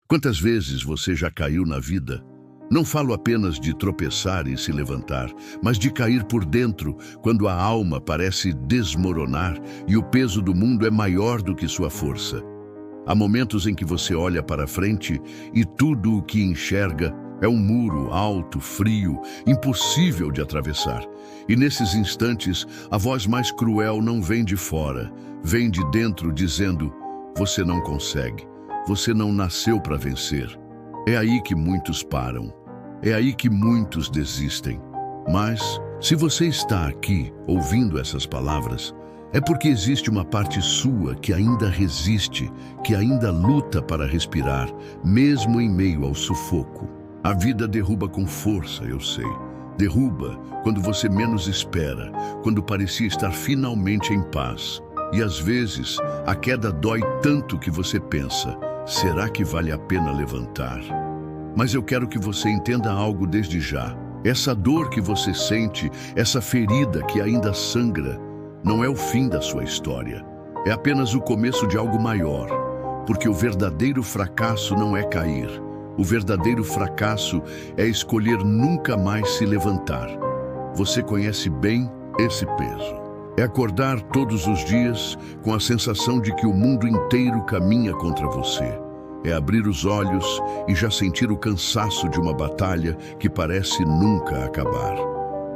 Quantas vezes você já caiu na vida? Não falo apenas de tropeçar e se levantar, mas de cair por dentro, quando a alma parece desmoronar e o peso do mundo é maior do que sua força. Há momentos em que você olha para frente e tudo o que enxerga é um muro alto, frio, impossível de atravessar. E nesses instantes, a voz mais cruel não vem de fora, vem de dentro dizendo: você não consegue, você não nasceu para vencer. É aí que muitos param, é aí que muitos desistem. Mas, se você está aqui ouvindo essas palavras, é porque existe uma parte sua que ainda resiste, que ainda luta para respirar, mesmo em meio ao sufoco. A vida derruba com força, eu sei. Derruba quando você menos espera, quando parecia estar finalmente em paz. E às vezes, a queda dói tanto que você pensa: será que vale a pena levantar? Mas eu quero que você entenda algo desde já. Essa dor que você sente, essa ferida que ainda sangra, não é o fim da sua história. É apenas o começo de algo maior. Porque o verdadeiro fracasso não é cair. O verdadeiro fracasso é escolher nunca mais se levantar. Você conhece bem esse peso. É acordar todos os dias com a sensação de que o mundo inteiro caminha contra você. É abrir os olhos e já sentir o cansaço de uma batalha que parece nunca acabar.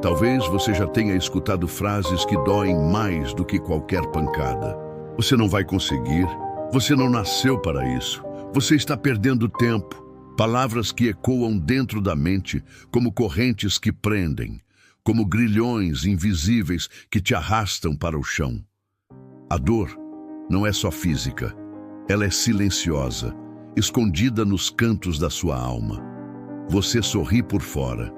Talvez você já tenha escutado frases que doem mais do que qualquer pancada. Você não vai conseguir, você não nasceu para isso, você está perdendo tempo. Palavras que ecoam dentro da mente como correntes que prendem, como grilhões invisíveis que te arrastam para o chão. A dor não é só física, ela é silenciosa, escondida nos cantos da sua alma. Você sorri por fora,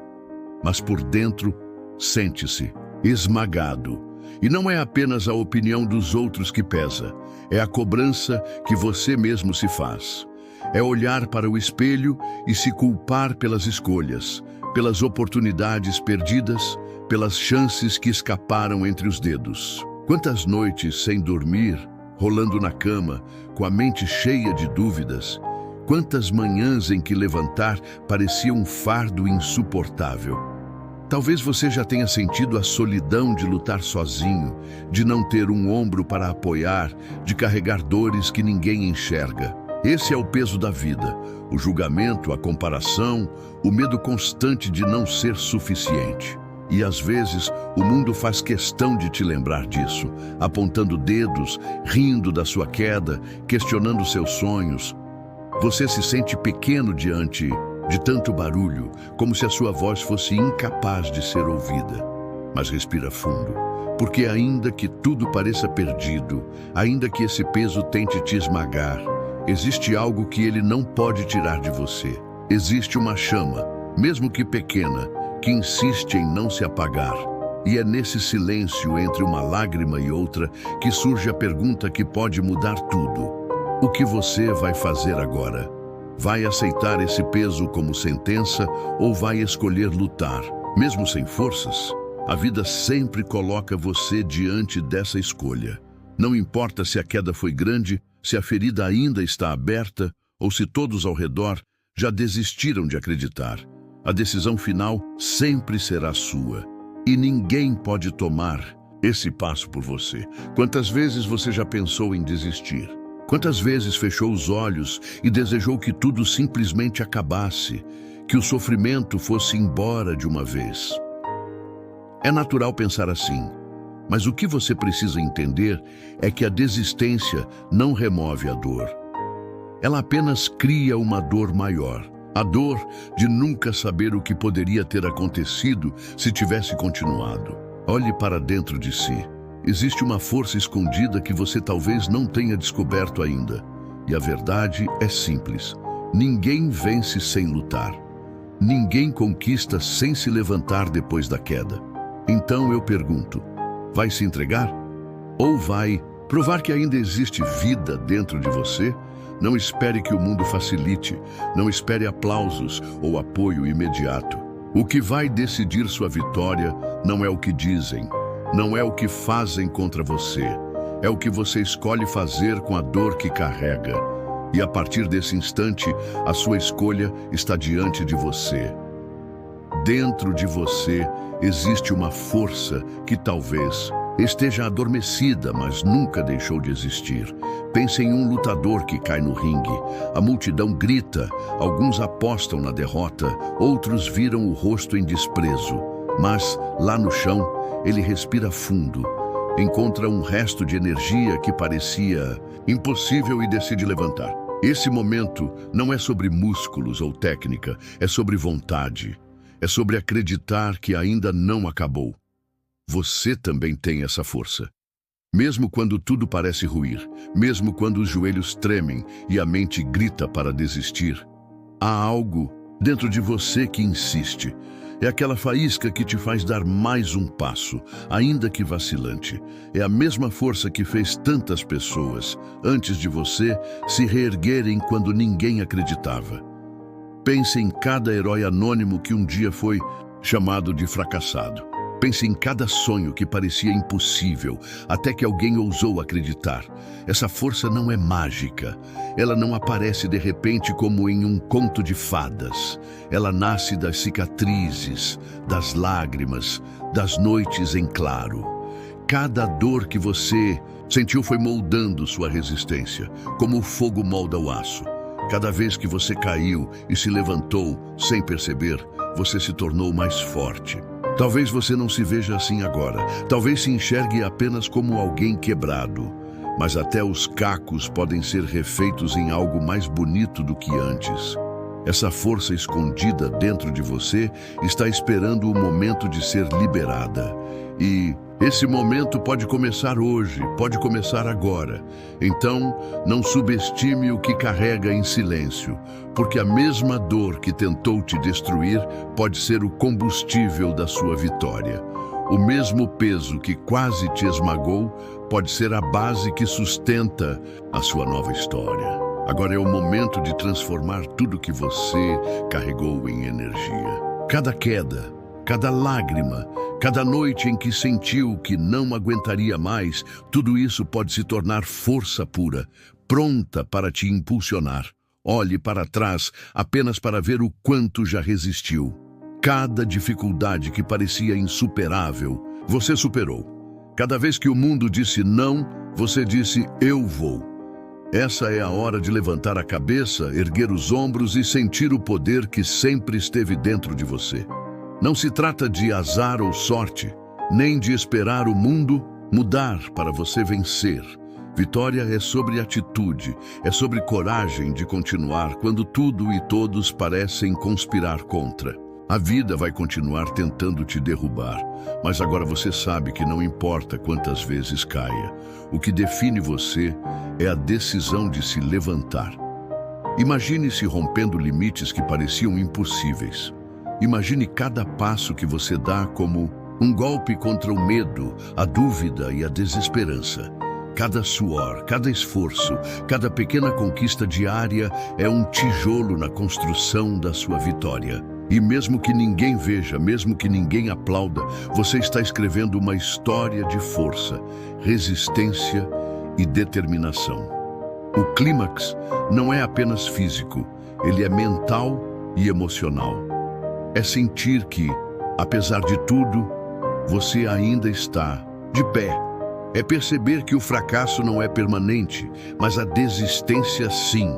mas por dentro sente-se esmagado. E não é apenas a opinião dos outros que pesa, é a cobrança que você mesmo se faz. É olhar para o espelho e se culpar pelas escolhas, pelas oportunidades perdidas, pelas chances que escaparam entre os dedos. Quantas noites sem dormir, rolando na cama, com a mente cheia de dúvidas? Quantas manhãs em que levantar parecia um fardo insuportável? Talvez você já tenha sentido a solidão de lutar sozinho, de não ter um ombro para apoiar, de carregar dores que ninguém enxerga. Esse é o peso da vida, o julgamento, a comparação, o medo constante de não ser suficiente. E às vezes o mundo faz questão de te lembrar disso, apontando dedos, rindo da sua queda, questionando seus sonhos. Você se sente pequeno diante de tanto barulho, como se a sua voz fosse incapaz de ser ouvida. Mas respira fundo, porque ainda que tudo pareça perdido, ainda que esse peso tente te esmagar, existe algo que ele não pode tirar de você. Existe uma chama, mesmo que pequena, que insiste em não se apagar. E é nesse silêncio entre uma lágrima e outra que surge a pergunta que pode mudar tudo. O que você vai fazer agora? Vai aceitar esse peso como sentença ou vai escolher lutar, mesmo sem forças? A vida sempre coloca você diante dessa escolha. Não importa se a queda foi grande, se a ferida ainda está aberta ou se todos ao redor já desistiram de acreditar. A decisão final sempre será sua e ninguém pode tomar esse passo por você. Quantas vezes você já pensou em desistir? Quantas vezes fechou os olhos e desejou que tudo simplesmente acabasse, que o sofrimento fosse embora de uma vez? É natural pensar assim. Mas o que você precisa entender é que a desistência não remove a dor. Ela apenas cria uma dor maior. A dor de nunca saber o que poderia ter acontecido se tivesse continuado. Olhe para dentro de si. Existe uma força escondida que você talvez não tenha descoberto ainda. E a verdade é simples. Ninguém vence sem lutar. Ninguém conquista sem se levantar depois da queda. Então eu pergunto: vai se entregar? Ou vai provar que ainda existe vida dentro de você? Não espere que o mundo facilite, não espere aplausos ou apoio imediato. O que vai decidir sua vitória não é o que dizem, não é o que fazem contra você, é o que você escolhe fazer com a dor que carrega. E a partir desse instante, a sua escolha está diante de você. Dentro de você existe uma força que talvez esteja adormecida, mas nunca deixou de existir. Pense em um lutador que cai no ringue. A multidão grita, alguns apostam na derrota, outros viram o rosto em desprezo. Mas, lá no chão, ele respira fundo, encontra um resto de energia que parecia impossível e decide levantar. Esse momento não é sobre músculos ou técnica, é sobre vontade. É sobre acreditar que ainda não acabou. Você também tem essa força. Mesmo quando tudo parece ruir, mesmo quando os joelhos tremem e a mente grita para desistir, há algo dentro de você que insiste. É aquela faísca que te faz dar mais um passo, ainda que vacilante. É a mesma força que fez tantas pessoas, antes de você, se reerguerem quando ninguém acreditava. Pense em cada herói anônimo que um dia foi chamado de fracassado. Pense em cada sonho que parecia impossível, até que alguém ousou acreditar. Essa força não é mágica. Ela não aparece de repente como em um conto de fadas. Ela nasce das cicatrizes, das lágrimas, das noites em claro. Cada dor que você sentiu foi moldando sua resistência, como o fogo molda o aço. Cada vez que você caiu e se levantou sem perceber, você se tornou mais forte. Talvez você não se veja assim agora. Talvez se enxergue apenas como alguém quebrado. Mas até os cacos podem ser refeitos em algo mais bonito do que antes. Essa força escondida dentro de você está esperando o momento de ser liberada. E esse momento pode começar hoje, pode começar agora. Então, não subestime o que carrega em silêncio, porque a mesma dor que tentou te destruir pode ser o combustível da sua vitória. O mesmo peso que quase te esmagou pode ser a base que sustenta a sua nova história. Agora é o momento de transformar tudo que você carregou em energia. Cada queda, cada lágrima, cada noite em que sentiu que não aguentaria mais, tudo isso pode se tornar força pura, pronta para te impulsionar. Olhe para trás apenas para ver o quanto já resistiu. Cada dificuldade que parecia insuperável, você superou. Cada vez que o mundo disse não, você disse eu vou. Essa é a hora de levantar a cabeça, erguer os ombros e sentir o poder que sempre esteve dentro de você. Não se trata de azar ou sorte, nem de esperar o mundo mudar para você vencer. Vitória é sobre atitude, é sobre coragem de continuar quando tudo e todos parecem conspirar contra. A vida vai continuar tentando te derrubar, mas agora você sabe que não importa quantas vezes caia. O que define você é a decisão de se levantar. Imagine-se rompendo limites que pareciam impossíveis. Imagine cada passo que você dá como um golpe contra o medo, a dúvida e a desesperança. Cada suor, cada esforço, cada pequena conquista diária é um tijolo na construção da sua vitória. E mesmo que ninguém veja, mesmo que ninguém aplauda, você está escrevendo uma história de força, resistência e determinação. O clímax não é apenas físico, ele é mental e emocional. É sentir que, apesar de tudo, você ainda está de pé. É perceber que o fracasso não é permanente, mas a desistência sim.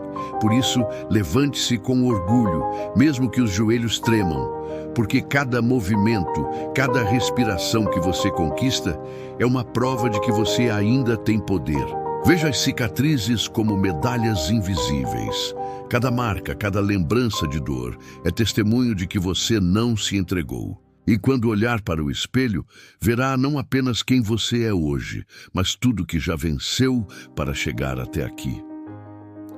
Por isso, levante-se com orgulho, mesmo que os joelhos tremam, porque cada movimento, cada respiração que você conquista é uma prova de que você ainda tem poder. Veja as cicatrizes como medalhas invisíveis. Cada marca, cada lembrança de dor é testemunho de que você não se entregou. E quando olhar para o espelho, verá não apenas quem você é hoje, mas tudo que já venceu para chegar até aqui.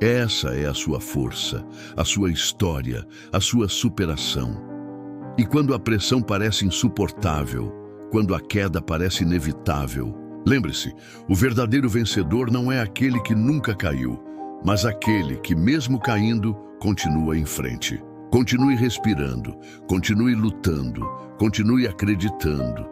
Essa é a sua força, a sua história, a sua superação. E quando a pressão parece insuportável, quando a queda parece inevitável, lembre-se, o verdadeiro vencedor não é aquele que nunca caiu, mas aquele que, mesmo caindo, continua em frente. Continue respirando, continue lutando, continue acreditando,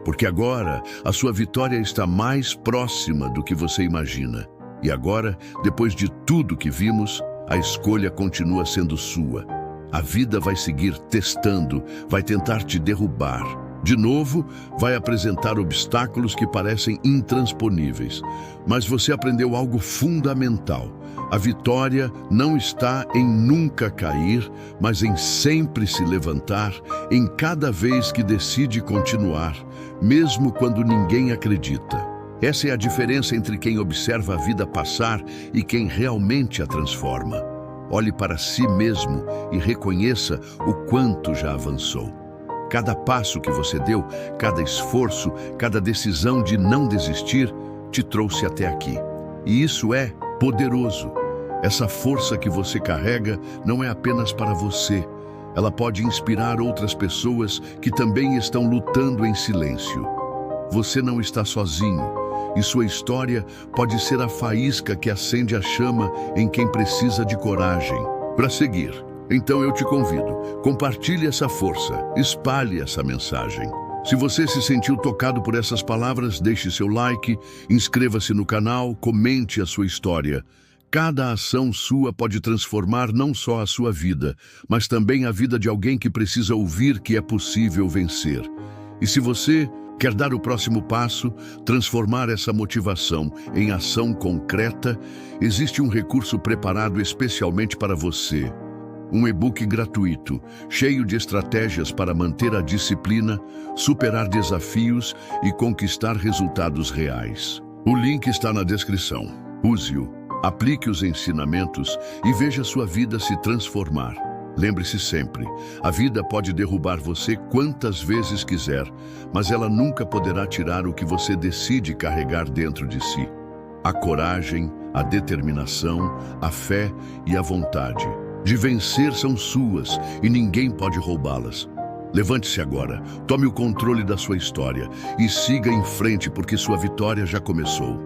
porque agora a sua vitória está mais próxima do que você imagina. E agora, depois de tudo que vimos, a escolha continua sendo sua. A vida vai seguir testando, vai tentar te derrubar. De novo, vai apresentar obstáculos que parecem intransponíveis. Mas você aprendeu algo fundamental. A vitória não está em nunca cair, mas em sempre se levantar, em cada vez que decide continuar, mesmo quando ninguém acredita. Essa é a diferença entre quem observa a vida passar e quem realmente a transforma. Olhe para si mesmo e reconheça o quanto já avançou. Cada passo que você deu, cada esforço, cada decisão de não desistir, te trouxe até aqui. E isso é poderoso. Essa força que você carrega não é apenas para você. Ela pode inspirar outras pessoas que também estão lutando em silêncio. Você não está sozinho. E sua história pode ser a faísca que acende a chama em quem precisa de coragem para seguir. Então eu te convido, compartilhe essa força, espalhe essa mensagem. Se você se sentiu tocado por essas palavras, deixe seu like, inscreva-se no canal, comente a sua história. Cada ação sua pode transformar não só a sua vida, mas também a vida de alguém que precisa ouvir que é possível vencer. E se você quer dar o próximo passo, transformar essa motivação em ação concreta, existe um recurso preparado especialmente para você. Um e-book gratuito, cheio de estratégias para manter a disciplina, superar desafios e conquistar resultados reais. O link está na descrição. Use-o, aplique os ensinamentos e veja sua vida se transformar. Lembre-se sempre, a vida pode derrubar você quantas vezes quiser, mas ela nunca poderá tirar o que você decide carregar dentro de si. A coragem, a determinação, a fé e a vontade de vencer são suas e ninguém pode roubá-las. Levante-se agora, tome o controle da sua história e siga em frente porque sua vitória já começou.